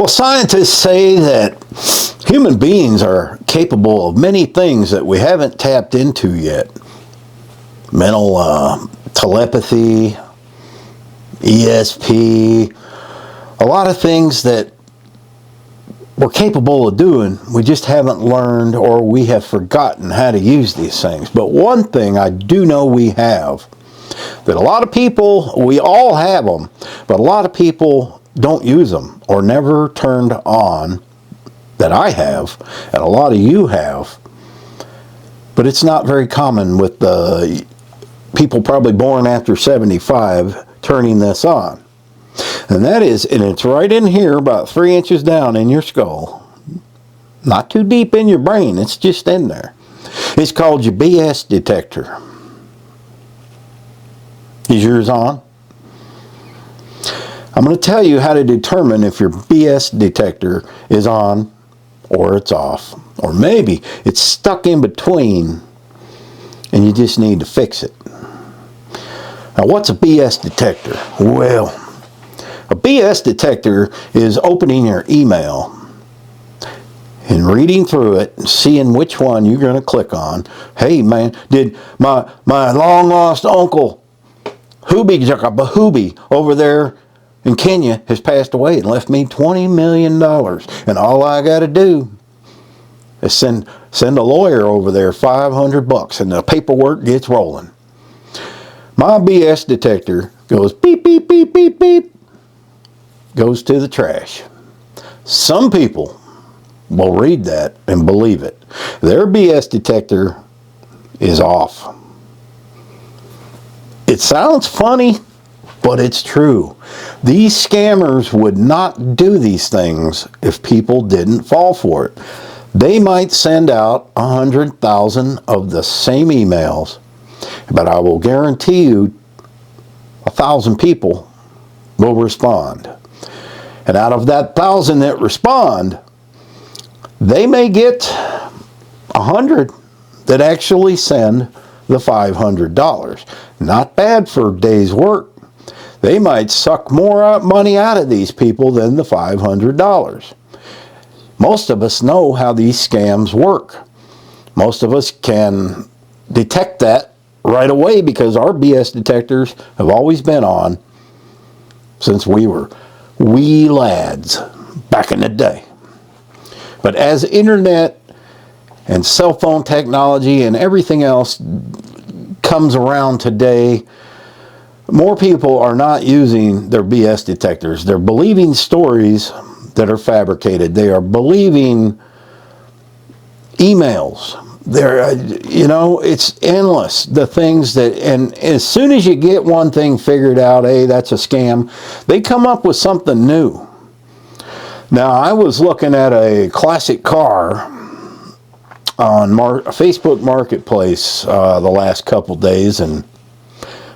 Well, scientists say that human beings are capable of many things that we haven't tapped into yet. Mental telepathy, ESP, a lot of things that we're capable of doing. We just haven't learned, or we have forgotten how to use these things. But one thing I do know we have, that a lot of people, we all have them, but a lot of people don't use them or never turned on, that I have, and a lot of you have. But it's not very common with the people probably born after 75 turning this on. And that is, and it's right in here, about 3 inches down in your skull. Not too deep in your brain, it's just in there. It's called your BS detector. Is yours on? I'm going to tell you how to determine if your BS detector is on or it's off. Or maybe it's stuck in between and you just need to fix it. Now, what's a BS detector? Well, a BS detector is opening your email and reading through it and seeing which one you're going to click on. Hey, man, did my long-lost uncle Hooby over there in Kenya has passed away and left me $20 million. And all I got to do is send a lawyer over there $500 and the paperwork gets rolling. My BS detector goes beep, beep, beep, beep, beep, goes to the trash. Some people will read that and believe it. Their BS detector is off. It sounds funny, but it's true. These scammers would not do these things if people didn't fall for it. They might send out 100,000 of the same emails, but I will guarantee you 1,000 people will respond. And out of that 1,000 that respond, they may get 100 that actually send the $500. Not bad for a day's work. They might suck more money out of these people than the $500. Most of us know how these scams work. Most of us can detect that right away because our BS detectors have always been on since we were wee lads back in the day. But as internet and cell phone technology and everything else comes around today, more people are not using their BS detectors. They're believing stories that are fabricated. They are believing emails. It's endless, the things that, and as soon as you get one thing figured out, hey, that's a scam, they come up with something new. Now, I was looking at a classic car on Facebook Marketplace the last couple days, and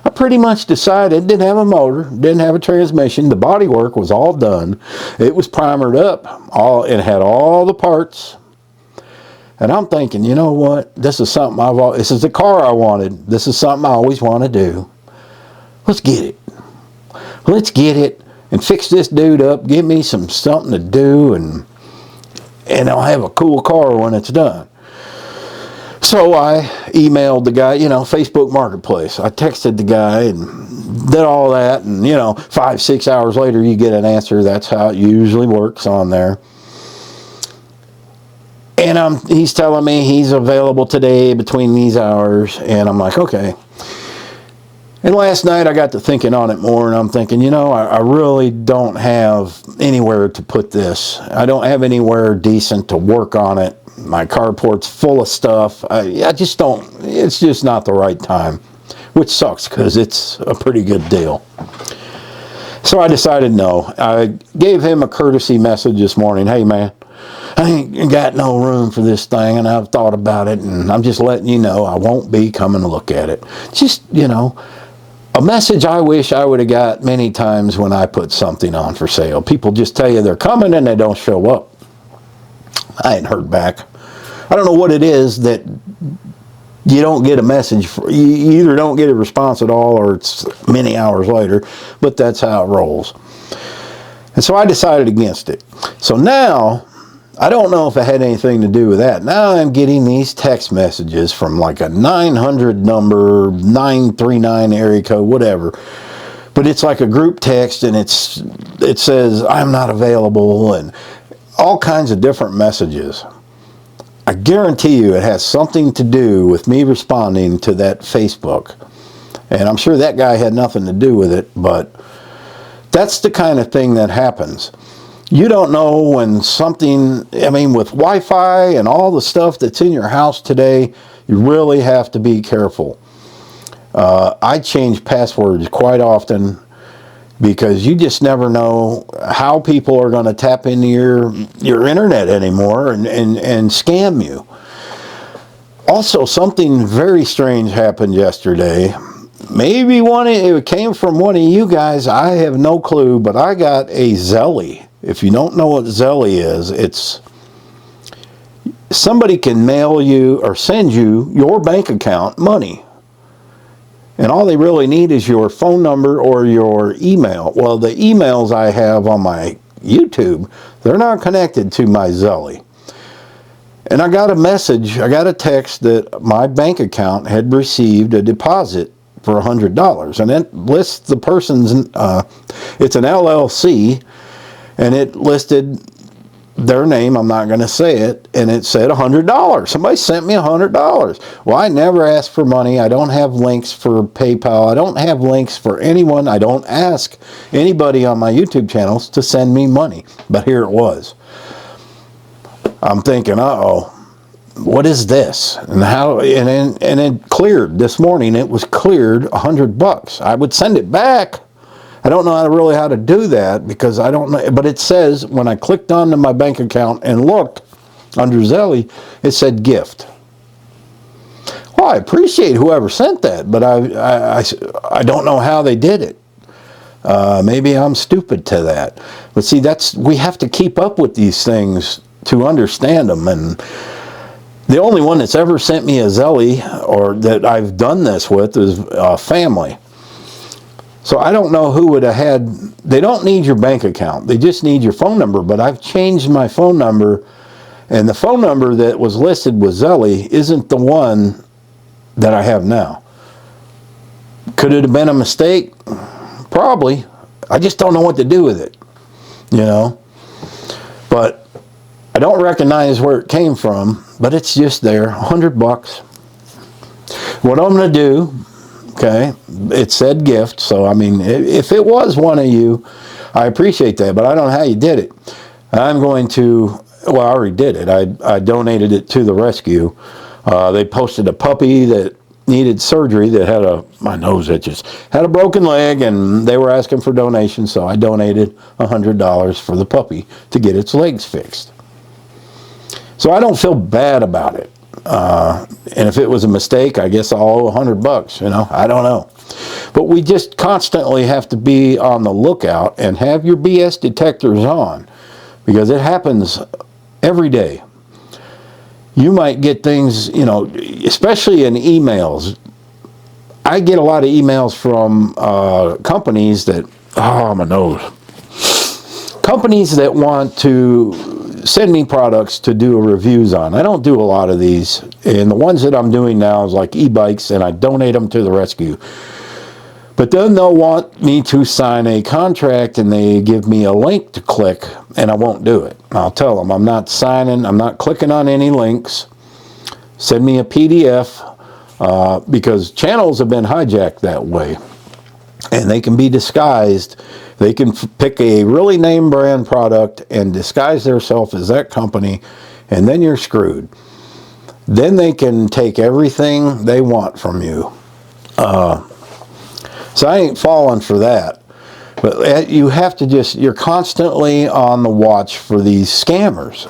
I pretty much decided it didn't have a motor, didn't have a transmission, the bodywork was all done, it was primered up, it had all the parts, and I'm thinking, you know what, this is something this is the car I wanted, this is something I always want to do, let's get it, and fix this dude up, give me something to do, and I'll have a cool car when it's done. So I emailed the guy, Facebook Marketplace. I texted the guy and did all that, and 5-6 hours later you get an answer. That's how it usually works on there. And he's telling me he's available today between these hours, and I'm like, okay. And last night I got to thinking on it more, and I'm thinking, I really don't have anywhere to put this. I don't have anywhere decent to work on it. My carport's full of stuff. I just don't, it's just not the right time, which sucks because it's a pretty good deal. So I decided no. I gave him a courtesy message this morning. Hey, man, I ain't got no room for this thing, and I've thought about it, and I'm just letting you know I won't be coming to look at it. Just, a message I wish I would have got many times when I put something on for sale. People just tell you they're coming and they don't show up. I ain't heard back. I don't know what it is that you don't get a message for. You either don't get a response at all or it's many hours later, but that's how it rolls. And so I decided against it. So now, I don't know if it had anything to do with that. Now I'm getting these text messages from like a 900 number, 939 area code, whatever. But it's like a group text, and it says, I'm not available, and all kinds of different messages. I guarantee you it has something to do with me responding to that Facebook. And I'm sure that guy had nothing to do with it, but that's the kind of thing that happens. You don't know when something, I mean, with Wi-Fi and all the stuff that's in your house today, you really have to be careful. I change passwords quite often because you just never know how people are going to tap into your internet anymore and scam you. Also, something very strange happened yesterday. Maybe it came from one of you guys. I have no clue, but I got a Zelly. If you don't know what Zelly is, it's somebody can mail you or send you your bank account money. And all they really need is your phone number or your email. Well, the emails I have on my YouTube, they're not connected to my Zelly. And I got a text that my bank account had received a deposit for $100. And it lists the person's, it's an LLC, and it listed their name, I'm not going to say it, and it said $100. Somebody sent me $100. Well, I never ask for money. I don't have links for PayPal. I don't have links for anyone. I don't ask anybody on my YouTube channels to send me money. But here it was. I'm thinking, uh-oh, what is this? And how? And it cleared this morning. It was cleared $100. I would send it back. I don't know how to do that because I don't know. But it says when I clicked onto my bank account and looked under Zelly, it said gift. Well, I appreciate whoever sent that, but I don't know how they did it. Maybe I'm stupid to that. But see, we have to keep up with these things to understand them. And the only one that's ever sent me a Zelly or that I've done this with is family. So I don't know who would have had, they don't need your bank account. They just need your phone number. But I've changed my phone number, and the phone number that was listed with Zelly isn't the one that I have now. Could it have been a mistake? Probably. I just don't know what to do with it, you know. But I don't recognize where it came from, but it's just there, $100. What I'm going to do, okay, it said gift, so I mean, if it was one of you, I appreciate that, but I don't know how you did it. I'm going to, well, I already did it. I donated it to the rescue. They posted a puppy that needed surgery that had my nose itches, had a broken leg, and they were asking for donations, so I donated $100 for the puppy to get its legs fixed. So I don't feel bad about it. And if it was a mistake, I guess I'll owe $100, you know, I don't know. But we just constantly have to be on the lookout and have your BS detectors on, because it happens every day. You might get things, you know, especially in emails. I get a lot of emails from companies that, oh, my nose. Companies that want to send me products to do reviews on. I don't do a lot of these, and the ones that I'm doing now is like e-bikes, and I donate them to the rescue. But then they'll want me to sign a contract, and they give me a link to click, and I won't do it. I'll tell them I'm not signing, I'm not clicking on any links. Send me a PDF, because channels have been hijacked that way, and they can be disguised. They can pick a really name brand product and disguise themselves as that company, and then you're screwed. Then they can take everything they want from you. So I ain't falling for that. But you have to you're constantly on the watch for these scammers.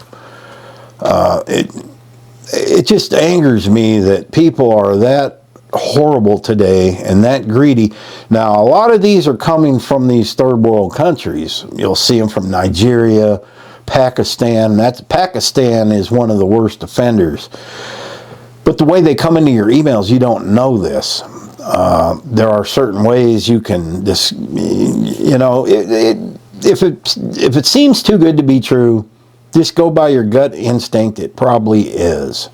It just angers me that people are that horrible today and that greedy. Now, a lot of these are coming from these third world countries. You'll see them from Nigeria, Pakistan. Pakistan is one of the worst offenders. But the way they come into your emails, you don't know this. There are certain ways you can, you know, if it seems too good to be true, just go by your gut instinct. It probably is.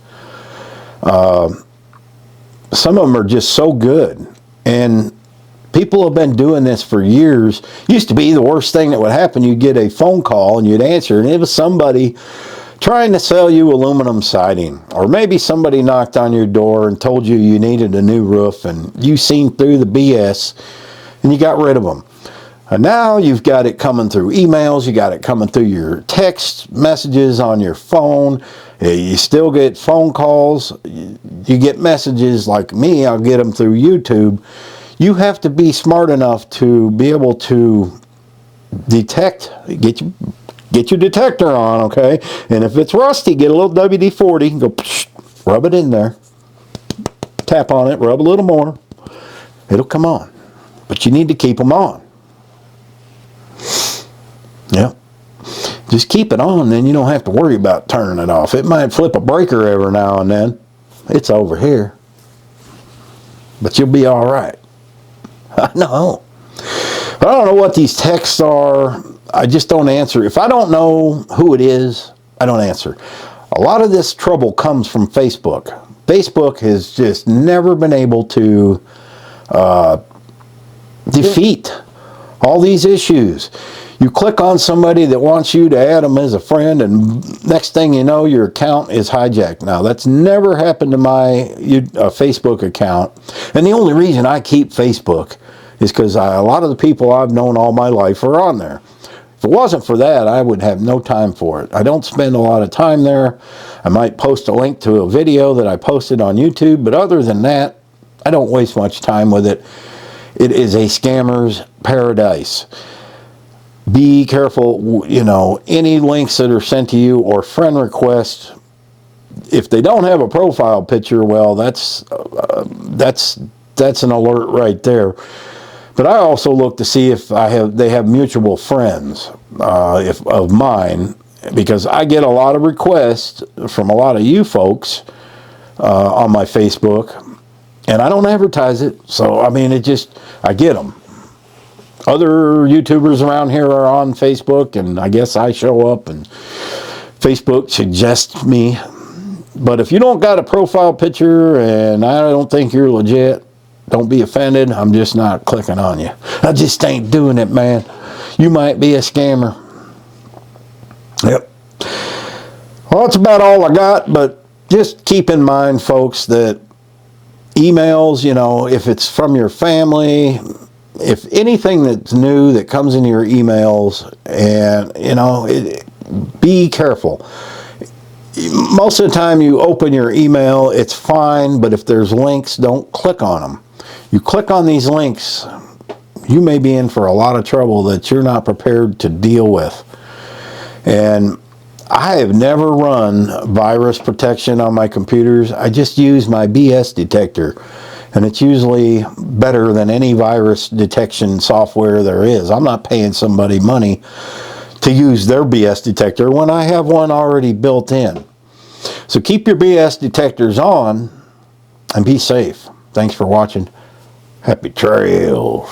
Some of them are just so good, and people have been doing this for years. Used to be the worst thing that would happen. You'd get a phone call and you'd answer, and it was somebody trying to sell you aluminum siding, or maybe somebody knocked on your door and told you you needed a new roof, and you seen through the BS and you got rid of them. And now you've got it coming through emails, you got it coming through your text messages on your phone. You still get phone calls, you get messages like me, I'll get them through YouTube. You have to be smart enough to be able to detect, get your detector on, okay? And if it's rusty, get a little WD-40, go psh, rub it in there, tap on it, rub a little more, it'll come on. But you need to keep them on. Yeah. Just keep it on, then you don't have to worry about turning it off. It might flip a breaker every now and then. It's over here. But you'll be all right. I know. But I don't know what these texts are. I just don't answer. If I don't know who it is, I don't answer. A lot of this trouble comes from Facebook. Facebook has just never been able to defeat all these issues. You click on somebody that wants you to add them as a friend, and next thing you know, your account is hijacked. Now, that's never happened to my Facebook account. And the only reason I keep Facebook is because a lot of the people I've known all my life are on there. If it wasn't for that, I would have no time for it. I don't spend a lot of time there. I might post a link to a video that I posted on YouTube, but other than that, I don't waste much time with it. It is a scammer's paradise. Be careful, you know, any links that are sent to you or friend requests, if they don't have a profile picture, well, that's an alert right there. But I also look to see if they have mutual friends of mine, because I get a lot of requests from a lot of you folks on my Facebook, and I don't advertise it. So I mean, I get them. Other YouTubers around here are on Facebook, and I guess I show up and Facebook suggests me. But if you don't got a profile picture and I don't think you're legit, don't be offended. I'm just not clicking on you. I just ain't doing it, man. You might be a scammer. Yep. Well, that's about all I got, but just keep in mind, folks, that emails, you know, if it's from your family, if anything that's new that comes into your emails, and, you know, be careful. Most of the time you open your email, it's fine, but if there's links, don't click on them. You click on these links, you may be in for a lot of trouble that you're not prepared to deal with. And I have never run virus protection on my computers. I just use my BS detector. And it's usually better than any virus detection software there is. I'm not paying somebody money to use their BS detector when I have one already built in. So keep your BS detectors on and be safe. Thanks for watching. Happy trails.